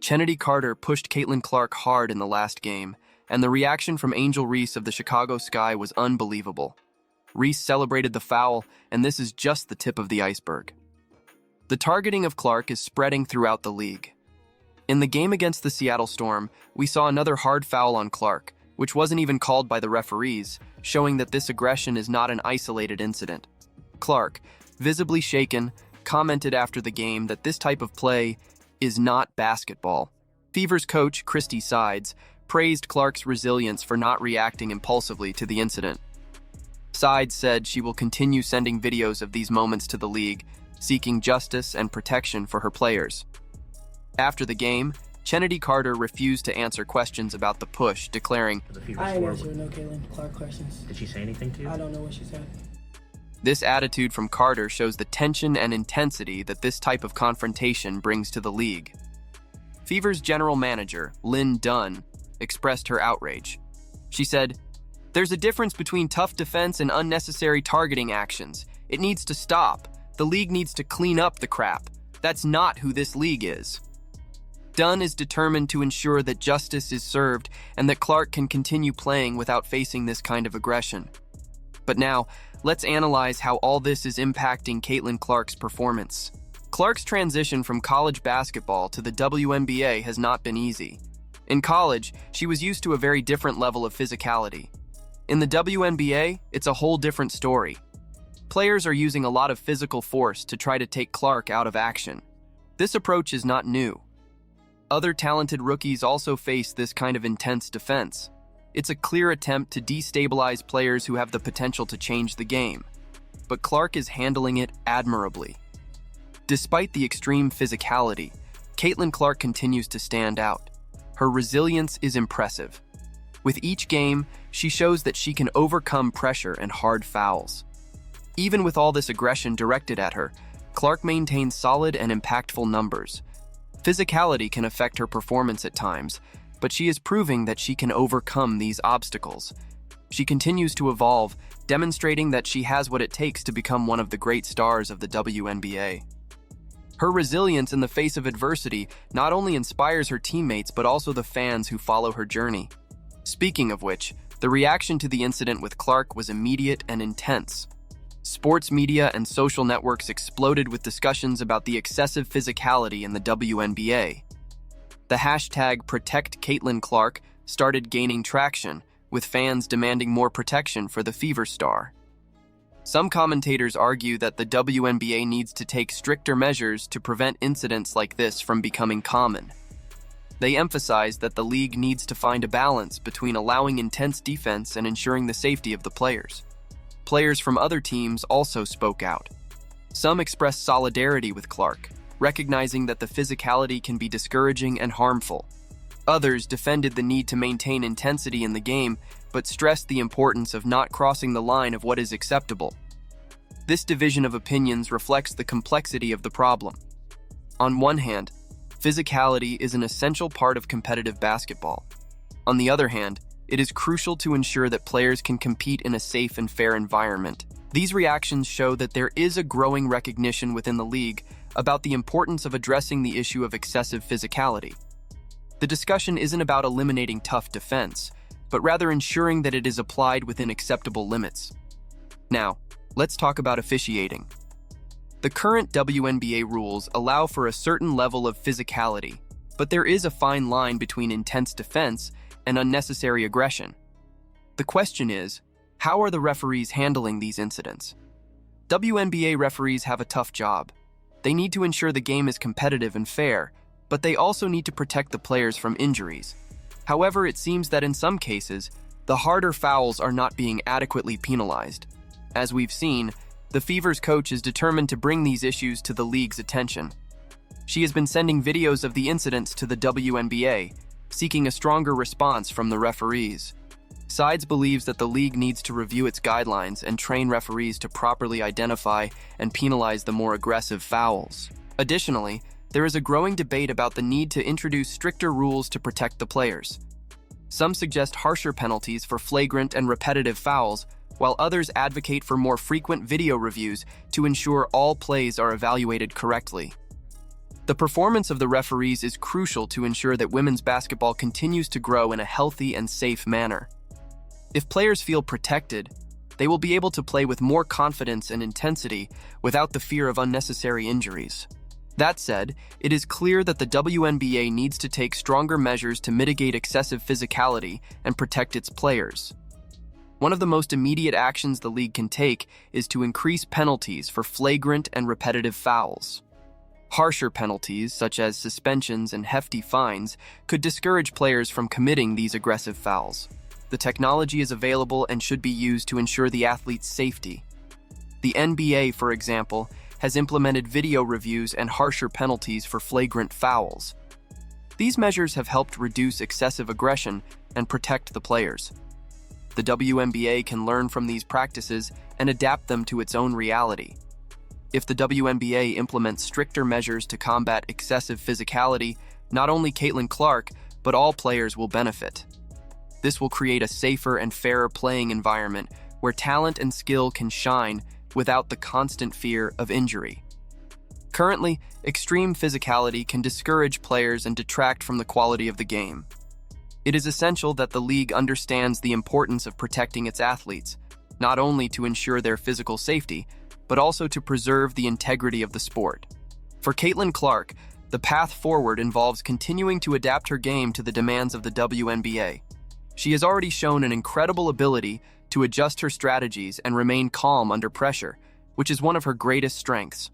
Chennedy Carter pushed Caitlin Clark hard in the last game, and the reaction from Angel Reese of the Chicago Sky was unbelievable. Reese celebrated the foul, and this is just the tip of the iceberg. The targeting of Clark is spreading throughout the league. In the game against the Seattle Storm, we saw another hard foul on Clark, which wasn't even called by the referees, showing that this aggression is not an isolated incident. Clark, visibly shaken, commented after the game that this type of play is not basketball. Fever's coach, Christy Sides, praised Clark's resilience for not reacting impulsively to the incident. Sides said she will continue sending videos of these moments to the league, seeking justice and protection for her players. After the game, Chennedy Carter refused to answer questions about the push, declaring, "I ain't answering no Caitlin Clark questions." Did she say anything to you? I don't know what she said. This attitude from Carter shows the tension and intensity that this type of confrontation brings to the league. Fever's general manager, Lynn Dunn, expressed her outrage. She said, "There's a difference between tough defense and unnecessary targeting actions. It needs to stop. The league needs to clean up the crap. That's not who this league is." Dunn is determined to ensure that justice is served and that Clark can continue playing without facing this kind of aggression. But now, let's analyze how all this is impacting Caitlin Clark's performance. Clark's transition from college basketball to the WNBA has not been easy. In college, she was used to a very different level of physicality. In the WNBA, it's a whole different story. Players are using a lot of physical force to try to take Clark out of action. This approach is not new. Other talented rookies also face this kind of intense defense. It's a clear attempt to destabilize players who have the potential to change the game. But Clark is handling it admirably. Despite the extreme physicality, Caitlin Clark continues to stand out. Her resilience is impressive. With each game, she shows that she can overcome pressure and hard fouls. Even with all this aggression directed at her, Clark maintains solid and impactful numbers. Physicality can affect her performance at times, but she is proving that she can overcome these obstacles. She continues to evolve, demonstrating that she has what it takes to become one of the great stars of the WNBA. Her resilience in the face of adversity not only inspires her teammates but also the fans who follow her journey. Speaking of which, the reaction to the incident with Clark was immediate and intense. Sports media and social networks exploded with discussions about the excessive physicality in the WNBA. The hashtag #ProtectCaitlinClark started gaining traction, with fans demanding more protection for the Fever star. Some commentators argue that the WNBA needs to take stricter measures to prevent incidents like this from becoming common. They emphasize that the league needs to find a balance between allowing intense defense and ensuring the safety of the players. Players from other teams also spoke out. Some expressed solidarity with Clark, recognizing that the physicality can be discouraging and harmful. Others defended the need to maintain intensity in the game, but stressed the importance of not crossing the line of what is acceptable. This division of opinions reflects the complexity of the problem. On one hand, physicality is an essential part of competitive basketball. On the other hand, it is crucial to ensure that players can compete in a safe and fair environment. These reactions show that there is a growing recognition within the league about the importance of addressing the issue of excessive physicality. The discussion isn't about eliminating tough defense, but rather ensuring that it is applied within acceptable limits. Now, let's talk about officiating. The current WNBA rules allow for a certain level of physicality, but there is a fine line between intense defense and unnecessary aggression. The question is, how are the referees handling these incidents? WNBA referees have a tough job. They need to ensure the game is competitive and fair, but they also need to protect the players from injuries. However, it seems that in some cases, the harder fouls are not being adequately penalized. As we've seen, the Fever's coach is determined to bring these issues to the league's attention. She has been sending videos of the incidents to the WNBA, seeking a stronger response from the referees. Sides believes that the league needs to review its guidelines and train referees to properly identify and penalize the more aggressive fouls. Additionally, there is a growing debate about the need to introduce stricter rules to protect the players. Some suggest harsher penalties for flagrant and repetitive fouls, while others advocate for more frequent video reviews to ensure all plays are evaluated correctly. The performance of the referees is crucial to ensure that women's basketball continues to grow in a healthy and safe manner. If players feel protected, they will be able to play with more confidence and intensity without the fear of unnecessary injuries. That said, it is clear that the WNBA needs to take stronger measures to mitigate excessive physicality and protect its players. One of the most immediate actions the league can take is to increase penalties for flagrant and repetitive fouls. Harsher penalties, such as suspensions and hefty fines, could discourage players from committing these aggressive fouls. The technology is available and should be used to ensure the athlete's safety. The NBA, for example, has implemented video reviews and harsher penalties for flagrant fouls. These measures have helped reduce excessive aggression and protect the players. The WNBA can learn from these practices and adapt them to its own reality. If the WNBA implements stricter measures to combat excessive physicality, not only Caitlin Clark, but all players will benefit. This will create a safer and fairer playing environment where talent and skill can shine without the constant fear of injury. Currently, extreme physicality can discourage players and detract from the quality of the game. It is essential that the league understands the importance of protecting its athletes, not only to ensure their physical safety, but also to preserve the integrity of the sport. For Caitlin Clark, the path forward involves continuing to adapt her game to the demands of the WNBA. She has already shown an incredible ability to adjust her strategies and remain calm under pressure, which is one of her greatest strengths.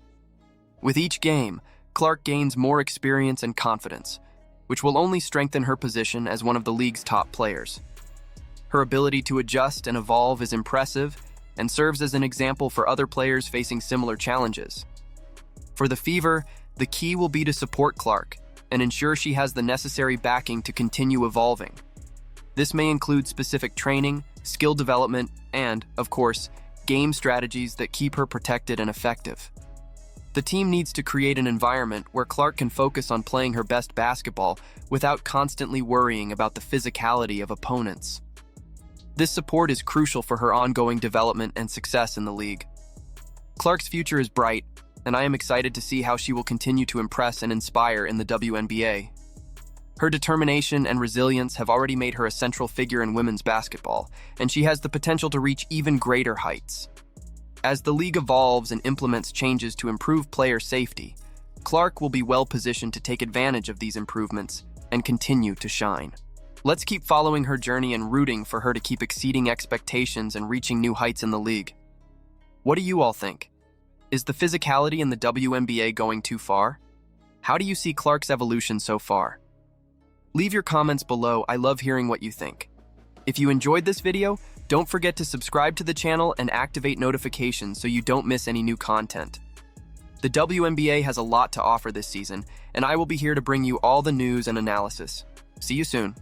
With each game, Clark gains more experience and confidence, which will only strengthen her position as one of the league's top players. Her ability to adjust and evolve is impressive and serves as an example for other players facing similar challenges. For the Fever, the key will be to support Clark and ensure she has the necessary backing to continue evolving. This may include specific training, skill development, and, of course, game strategies that keep her protected and effective. The team needs to create an environment where Clark can focus on playing her best basketball without constantly worrying about the physicality of opponents. This support is crucial for her ongoing development and success in the league. Clark's future is bright, and I am excited to see how she will continue to impress and inspire in the WNBA. Her determination and resilience have already made her a central figure in women's basketball, and she has the potential to reach even greater heights. As the league evolves and implements changes to improve player safety, Clark will be well positioned to take advantage of these improvements and continue to shine. Let's keep following her journey and rooting for her to keep exceeding expectations and reaching new heights in the league. What do you all think? Is the physicality in the WNBA going too far? How do you see Clark's evolution so far? Leave your comments below. I love hearing what you think. If you enjoyed this video, don't forget to subscribe to the channel and activate notifications so you don't miss any new content. The WNBA has a lot to offer this season, and I will be here to bring you all the news and analysis. See you soon.